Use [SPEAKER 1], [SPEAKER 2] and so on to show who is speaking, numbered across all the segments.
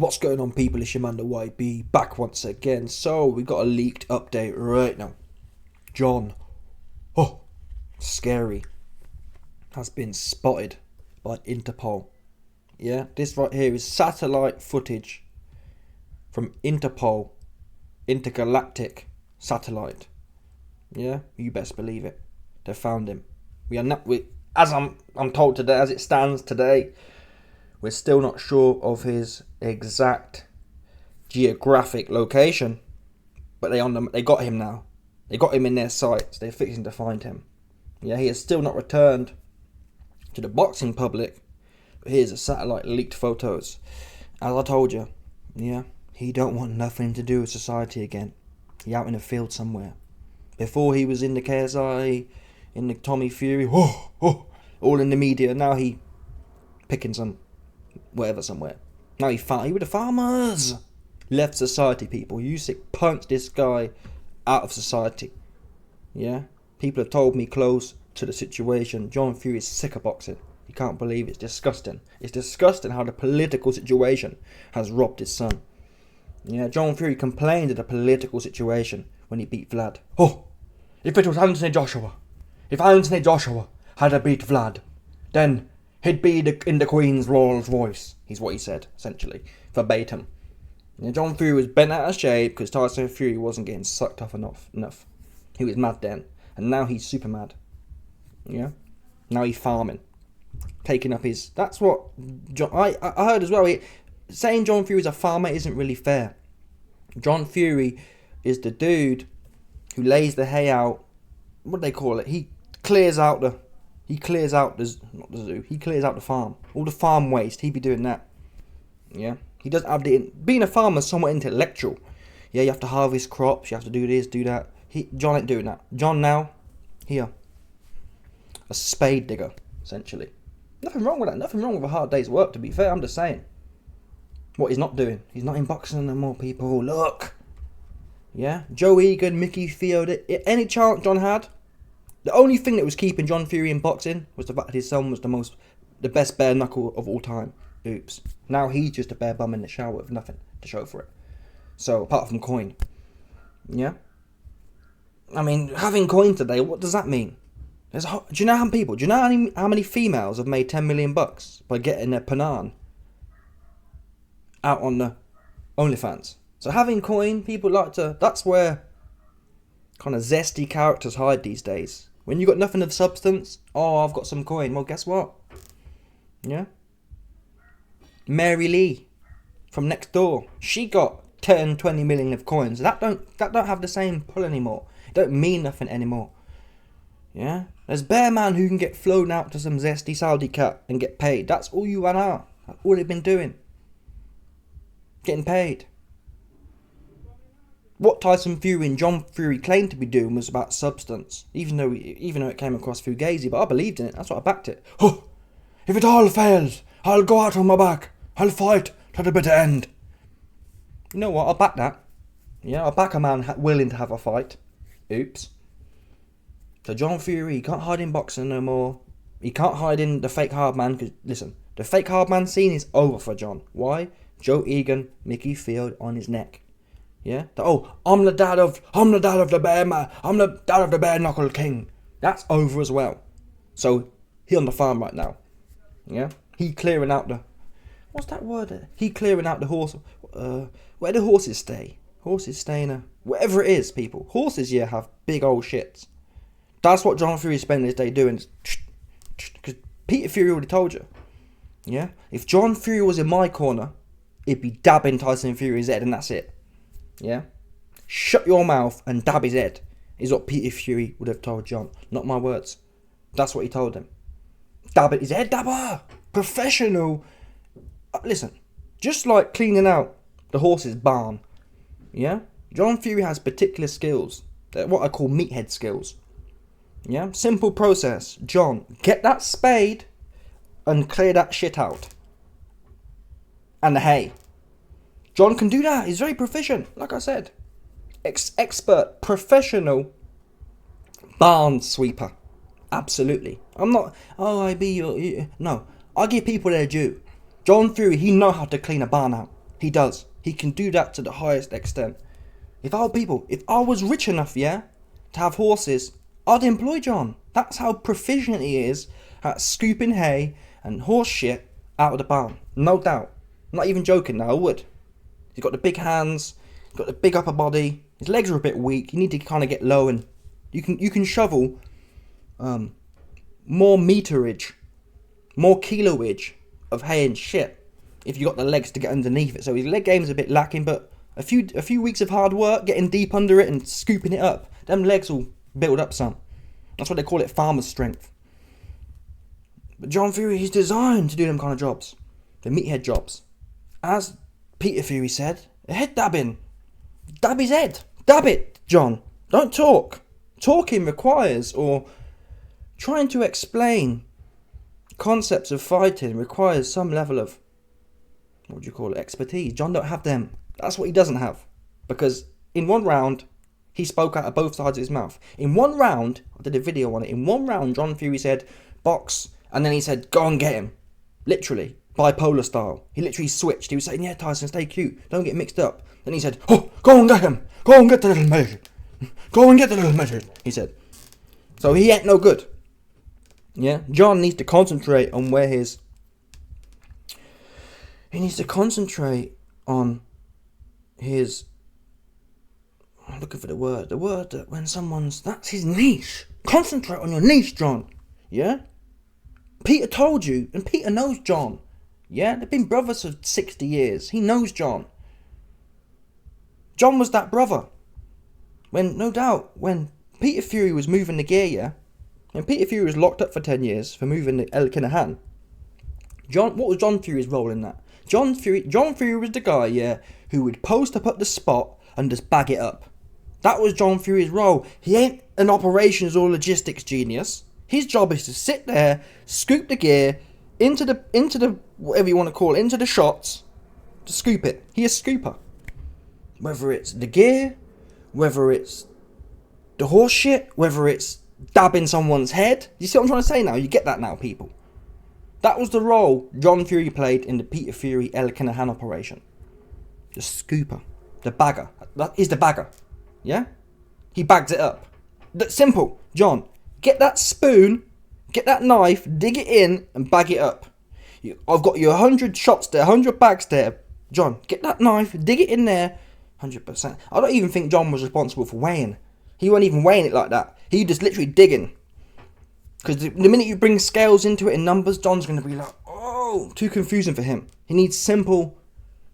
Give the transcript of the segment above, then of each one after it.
[SPEAKER 1] What's going on, people? It's your man, the YB, back once again. So, we got a leaked update right now. John, scary, has been spotted by Interpol. Yeah, this right here is satellite footage from Interpol, intergalactic satellite. Yeah, you best believe it. They found him. As I'm told today, as it stands today, we're still not sure of his exact geographic location, but they got him now. They got him in their sights. They're fixing to find him. Yeah, he has still not returned to the boxing public. But here's the satellite leaked photos. As I told you, yeah, he don't want nothing to do with society again. He out in the field somewhere. Before he was in the KSI, in the Tommy Fury, all in the media. Now he picking some whatever somewhere. Now he with the farmers. Left society, people. Usyk punched this guy out of society. Yeah? People have told me close to the situation, John Fury is sick of boxing. You can't believe it's disgusting. It's disgusting how the political situation has robbed his son. Yeah, John Fury complained of the political situation when he beat Vlad. If it was Anthony Joshua, if Anthony Joshua had beat Vlad, then he'd be in the Queen's Rolls Royce, is what he said, essentially, verbatim. Yeah, John Fury was bent out of shape because Tyson Fury wasn't getting sucked off enough. He was mad then, and now he's super mad. Yeah? Now he's farming. Taking up his... That's what... I heard as well, saying John Fury is a farmer isn't really fair. John Fury is the dude who lays the hay out. What do they call it? He clears out the farm. All the farm waste, he'd be doing that. Yeah? He doesn't have being a farmer is somewhat intellectual. Yeah, you have to harvest crops, you have to do this, do that. John ain't doing that. John now, here. A spade digger, essentially. Nothing wrong with that. Nothing wrong with a hard day's work, to be fair. I'm just saying. What he's not doing. He's not in boxing no more, people. Look. Yeah? Joe Egan, Mickey Field. Any chance John had? The only thing that was keeping John Fury in boxing was the fact that his son was the best bare knuckle of all time. Oops. Now he's just a bare bum in the shower with nothing to show for it. So, apart from coin. Yeah? I mean, having coin today, what does that mean? Do you know how many people? Do you know how many females have made 10 million bucks by getting their panan out on the OnlyFans? So having coin, people like to... That's where kind of zesty characters hide these days. When you got nothing of substance, I've got some coin. Well, guess what? Yeah? Mary Lee from next door. She got 10, 20 million of coins. That don't have the same pull anymore. It don't mean nothing anymore. Yeah? There's bare man who can get flown out to some zesty Saudi cat and get paid. That's all you and are. That's all they've been doing. Getting paid. What Tyson Fury and John Fury claimed to be doing was about substance. Even though it came across fugazi, but I believed in it. That's why I backed it. If it all fails, I'll go out on my back. I'll fight to the bitter end. You know what? I'll back that. Yeah, I'll back a man willing to have a fight. Oops. So John Fury, he can't hide in boxing no more. He can't hide in the fake hard man. Because listen, the fake hard man scene is over for John. Why? Joe Egan, Mickey Field on his neck. Yeah. I'm the dad of the bear man. I'm the dad of the bare knuckle king. That's over as well. So he on the farm right now. Yeah. He clearing out the... What's that word? He clearing out the horse. Where do horses stay? Horses stay in a... Whatever it is, people. Horses here have big old shits. That's what John Fury spent his day doing. Because Peter Fury already told you. Yeah? If John Fury was in my corner, he'd be dabbing Tyson Fury's head and that's it. Yeah? Shut your mouth and dab his head is what Peter Fury would have told John. Not my words. That's what he told him. Dab his head, dabber! Professional... Listen, just like cleaning out the horse's barn, yeah? John Fury has particular skills. They're what I call meathead skills. Yeah? Simple process. John, get that spade and clear that shit out. And the hay. John can do that. He's very proficient, like I said. Expert, professional barn sweeper. Absolutely. I'm not, no. I give people their due. John Fury, he know how to clean a barn out. He does. He can do that to the highest extent. If I was rich enough, yeah, to have horses, I'd employ John. That's how proficient he is at scooping hay and horse shit out of the barn. No doubt. I'm not even joking now, I would. He's got the big hands, he's got the big upper body, his legs are a bit weak, you need to kind of get low and you can shovel more meterage, more kiloage of hay and shit if you got the legs to get underneath it. So his leg game's a bit lacking, but a few weeks of hard work, getting deep under it and scooping it up, them legs will build up some. That's what they call it, farmer's strength. But John Fury, he's designed to do them kind of jobs, the meathead jobs. As Peter Fury said, a head dabbing. Dab his head. Dab it, John. Don't talk. Talking requires, or trying to explain concepts of fighting requires some level of, what would you call it, expertise. John don't have them. That's what he doesn't have. Because in one round, he spoke out of both sides of his mouth. In one round, I did a video on it, in one round, John Fury said, box, and then he said, go and get him. Literally, bipolar style. He literally switched. He was saying, yeah, Tyson, stay cute. Don't get mixed up. Then he said, oh, go and get him. Go and get the little midget. Go and get the little midget, he said. So he ain't no good. Yeah, John needs to concentrate on where his... He needs to concentrate on his... I'm looking for the word. The word that when someone's... That's his niche. Concentrate on your niche, John. Yeah? Peter told you, and Peter knows John. Yeah? They've been brothers for 60 years. He knows John. John was that brother. When, no doubt, when Peter Fury was moving the gear, yeah? When Peter Fury was locked up for 10 years for moving the El Kinahan, what was John Fury's role in that? John Fury was the guy, yeah, who would post up at the spot and just bag it up. That was John Fury's role. He ain't an operations or logistics genius. His job is to sit there, scoop the gear into the whatever you want to call it, into the shots, to scoop it. He's a scooper. Whether it's the gear, whether it's the horse shit, whether it's dabbing someone's head. You see what I'm trying to say now? You get that now, people. That was the role John Fury played in the Peter Fury El Kinahan operation. The scooper. The bagger. That is the bagger. Yeah? He bags it up. That's simple. John, get that spoon, get that knife, dig it in and bag it up. I've got you 100 shots there, 100 bags there. John, get that knife, dig it in there. 100%. I don't even think John was responsible for weighing. He wasn't even weighing it like that. He just literally digging. Because the minute you bring scales into it in numbers, John's going to be like, oh, too confusing for him. He needs simple,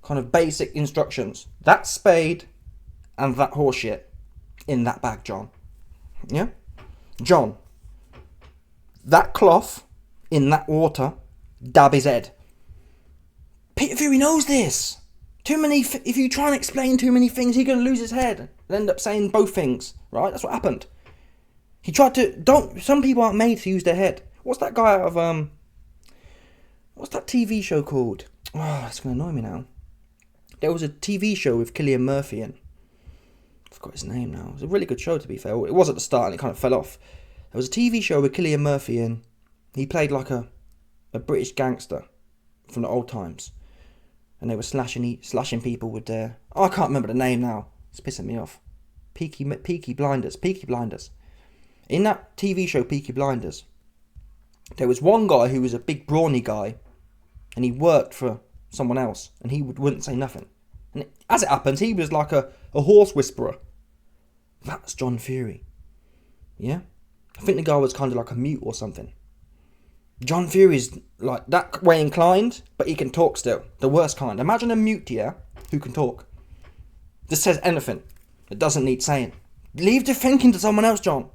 [SPEAKER 1] kind of basic instructions. That spade and that horse shit in that bag, John. Yeah? John, that cloth in that water, dab his head. Peter Fury knows this. If you try and explain too many things, he's going to lose his head and end up saying both things, right? That's what happened. He tried to, some people aren't made to use their head. What's that guy out of, what's that TV show called? Oh, that's going to annoy me now. There was a TV show with Cillian Murphy in. I forgot his name now. It was a really good show, to be fair. It was at the start and it kind of fell off. There was a TV show with Cillian Murphy in. He played like a British gangster from the old times. And they were slashing people with their... Oh, I can't remember the name now. It's pissing me off. Peaky Blinders. In that TV show, Peaky Blinders, there was one guy who was a big brawny guy, and he worked for someone else, and he wouldn't say nothing. And as it happens, he was like a horse whisperer. That's John Fury. Yeah? I think the guy was kind of like a mute or something. John Fury's like that way inclined, but he can talk still. The worst kind. Imagine a mute here who can talk. Just says anything. It doesn't need saying. Leave the thinking to someone else, John.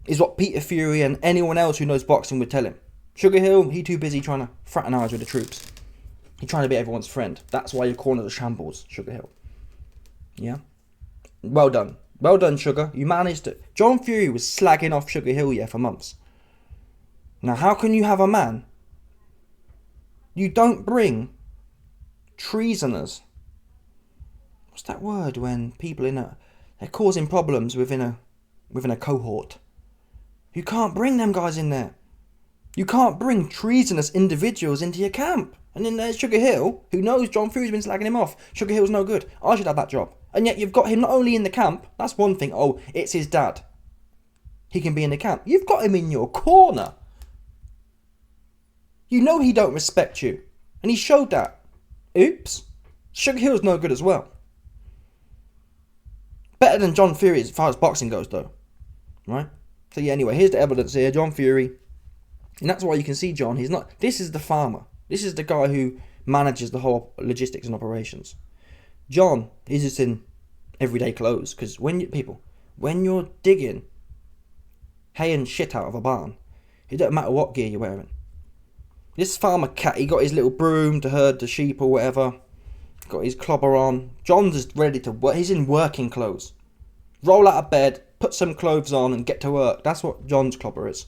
[SPEAKER 1] Is what Peter Fury and anyone else who knows boxing would tell him. Sugar Hill, he too busy trying to fraternise with the troops. He's trying to be everyone's friend. That's why you're calling it a shambles, Sugar Hill. Yeah? Well done. Well done, Sugar. You managed it. John Fury was slagging off Sugar Hill, yeah, for months. Now, how can you have a man? You don't bring treasoners. What's that word when people they're causing problems within a cohort? You can't bring them guys in there. You can't bring treasonous individuals into your camp And then there's Sugar Hill, who knows John Fury's been slagging him off. Sugar Hill's no good. I should have that job. And yet you've got him not only in the camp, that's one thing. Oh, it's his dad. He can be in the camp. You've got him in your corner. You know he don't respect you. And he showed that. Oops. Sugar Hill's no good as well. Better than John Fury as far as boxing goes, though. Right? So yeah, anyway, here's the evidence here. John Fury. And that's why you can see John. He's not... This is the farmer. This is the guy who manages the whole logistics and operations. John is just in everyday clothes. Because when you're digging hay and shit out of a barn, it don't matter what gear you're wearing. This farmer cat, he got his little broom to herd the sheep or whatever. Got his clobber on. John's just ready to work. He's in working clothes. Roll out of bed, put some clothes on and get to work. That's what John's clobber is.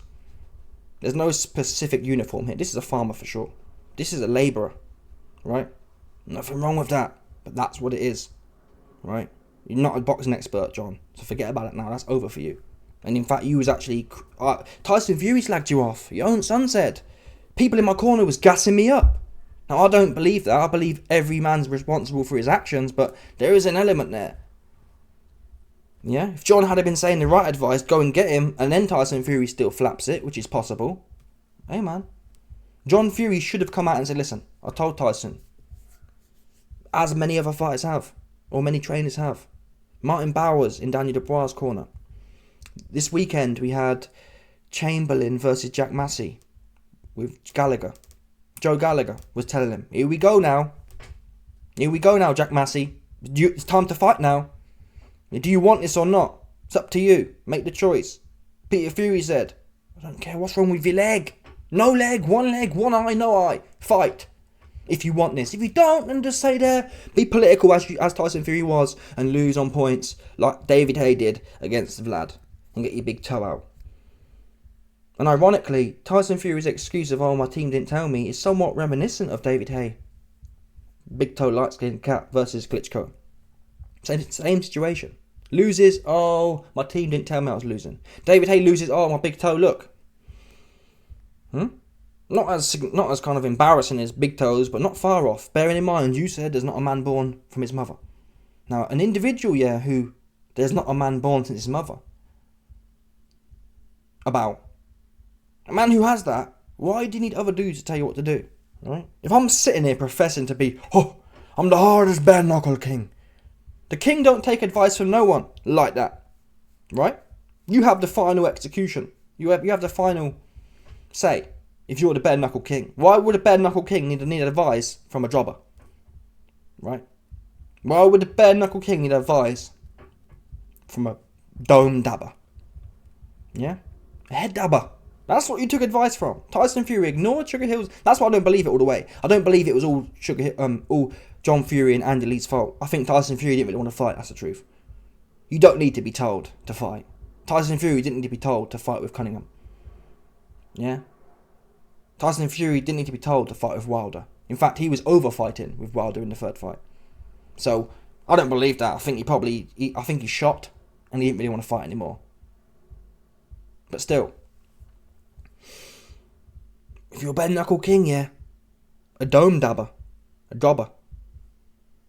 [SPEAKER 1] There's no specific uniform here. This is a farmer for sure. This is a labourer. Right? Nothing wrong with that. But that's what it is. Right? You're not a boxing expert, John. So forget about it now. That's over for you. And in fact, you was actually... Tyson Fury slagged you off. Your own son said. People in my corner was gassing me up. Now, I don't believe that. I believe every man's responsible for his actions, but there is an element there. Yeah? If John had been saying the right advice, go and get him, and then Tyson Fury still flaps it, which is possible. Hey, man. John Fury should have come out and said, listen, I told Tyson. As many other fighters have, or many trainers have. Martin Bowers in Daniel Dubois' corner. This weekend, we had Chamberlain versus Jack Massey with Gallagher. Joe Gallagher was telling him, here we go now. Here we go now, Jack Massey. It's time to fight now. Do you want this or not? It's up to you. Make the choice. Peter Fury said, I don't care what's wrong with your leg. No leg, one eye, no eye. Fight. If you want this. If you don't, then just stay there. Be political as Tyson Fury was and lose on points like David Haye did against Vlad. And get your big toe out. And ironically, Tyson Fury's excuse of, oh, my team didn't tell me, is somewhat reminiscent of David Haye. Big toe, light skinned cat versus Klitschko. Same situation. Loses, oh, my team didn't tell me I was losing. David Haye loses, oh, my big toe, look. Not as kind of embarrassing as big toes, but not far off. Bearing in mind, you said there's not a man born from his mother. Now, an individual, yeah, who there's not a man born since his mother. About. A man who has that, why do you need other dudes to tell you what to do? Right? If I'm sitting here professing to be, I'm the hardest bare knuckle king. The king don't take advice from no one like that. Right? You have the final execution. You have the final say if you're the bare knuckle king. Why would a bare knuckle king need advice from a jobber? Right? Why would a bare knuckle king need advice from a dome dabber? Yeah? A head dabber. That's what you took advice from. Tyson Fury ignored Sugar Hill's. That's why I don't believe it all the way. I don't believe it was all all John Fury and Andy Lee's fault. I think Tyson Fury didn't really want to fight. That's the truth. You don't need to be told to fight. Tyson Fury didn't need to be told to fight with Cunningham. Yeah. Tyson Fury didn't need to be told to fight with Wilder. In fact, he was over fighting with Wilder in the third fight. So I don't believe that. I think he's shot and he didn't really want to fight anymore. But still. If you're a bare knuckle king, yeah, a dome dabber, a jobber.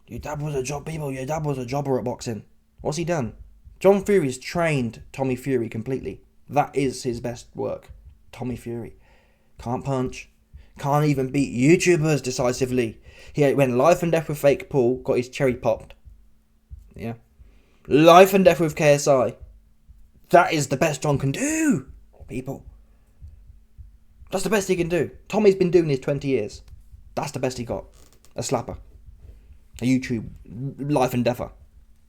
[SPEAKER 1] Your dad was a job, people. Your dad was a jobber at boxing. What's he done? John Fury's trained Tommy Fury completely. That is his best work. Tommy Fury can't punch, can't even beat YouTubers decisively. He went life and death with Fake Paul, got his cherry popped. Yeah, life and death with KSI. That is the best John can do, people. That's the best he can do. Tommy's been doing this 20 years. That's the best he got. A slapper. A YouTube life and deather.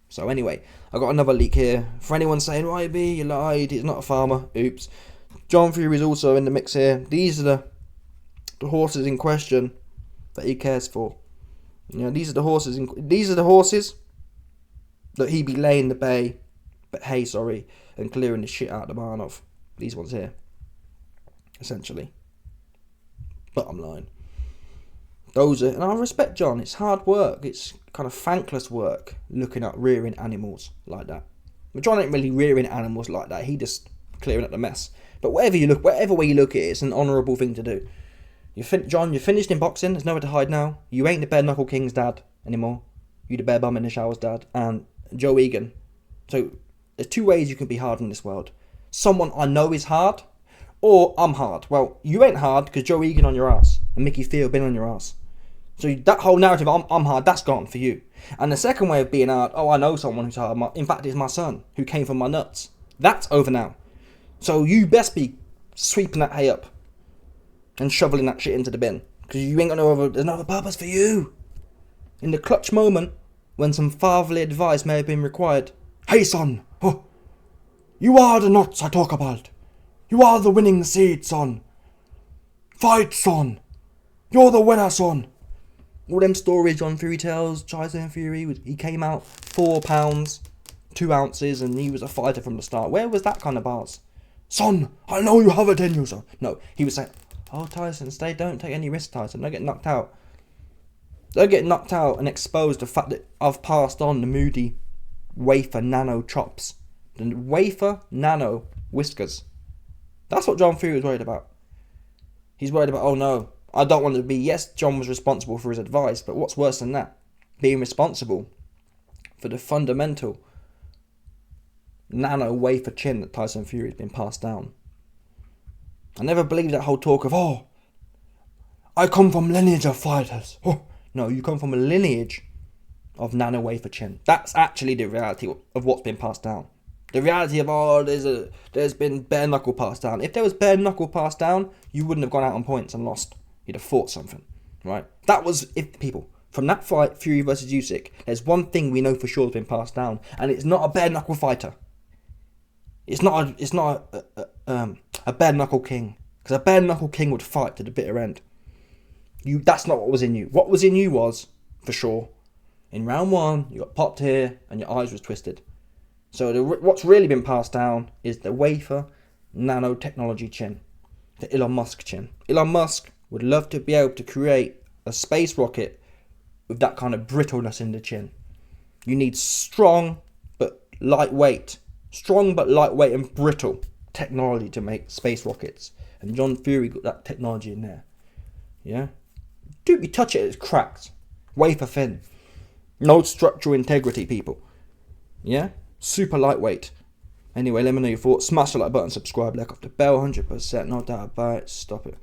[SPEAKER 1] So anyway, I got another leak here. For anyone saying, YB, you lied, he's not a farmer. Oops. John Fury is also in the mix here. These are the horses in question that he cares for. You know, these are the horses that he be laying the bay, and clearing the shit out of the barn of. These ones here. Essentially. Bottom line. And I respect John. It's hard work. It's kind of thankless work looking at rearing animals like that. But John ain't really rearing animals like that. He just clearing up the mess. But whatever way you look at it, it's an honourable thing to do. John, you're finished in boxing. There's nowhere to hide now. You ain't the bare knuckle king's dad anymore. You the bare bum in the shower's dad. And Joe Egan. So there's two ways you can be hard in this world. Someone I know is hard, or I'm hard. Well, you ain't hard because Joe Egan on your ass and Mickey Field been on your ass. So that whole narrative, I'm hard, that's gone for you. And the second way of being hard, oh, I know someone who's hard. In fact, it's my son who came from my nuts. That's over now. So you best be sweeping that hay up and shoveling that shit into the bin, because you ain't got there's no other purpose for you. In the clutch moment, when some fatherly advice may have been required, hey son, you are the nuts I talk about. You are the winning seed, son. Fight, son. You're the winner, son. All them stories John Fury tells, Tyson Fury, he came out 4 pounds, 2 ounces, and he was a fighter from the start. Where was that kind of bars? Son, I know you have it in you, son. No, he was saying, oh, Tyson, don't take any risks, Tyson. Don't get knocked out. Don't get knocked out and expose the fact that I've passed on the Moody wafer nano chops. The wafer nano whiskers. That's what John Fury was worried about. He's worried about, oh no, I don't want to be, yes, John was responsible for his advice, but what's worse than that? Being responsible for the fundamental nano wafer chin that Tyson Fury has been passed down. I never believed that whole talk of, oh, I come from lineage of fighters. Oh, no, you come from a lineage of nano wafer chin. That's actually the reality of what's been passed down. The reality of, oh, there's been bare knuckle passed down. If there was bare knuckle passed down, you wouldn't have gone out on points and lost. You'd have fought something, right? That was, if people, from that fight, Fury versus Usyk, there's one thing we know for sure has been passed down, and it's not a bare knuckle fighter. It's not a bare knuckle king, because a bare knuckle king would fight to the bitter end. That's not what was in you. What was in you was, for sure, in round 1, you got popped here and your eyes was twisted. So what's really been passed down is the wafer nanotechnology chin, the Elon Musk chin. Elon Musk would love to be able to create a space rocket with that kind of brittleness in the chin. You need strong but lightweight and brittle technology to make space rockets. And John Fury got that technology in there. Yeah? Dude, you touch it, it's cracked. Wafer thin. No structural integrity, people. Yeah? Super lightweight. Anyway, let me know your thoughts. Smash the like button, subscribe, like off the bell, 100%, no doubt about it. Stop it.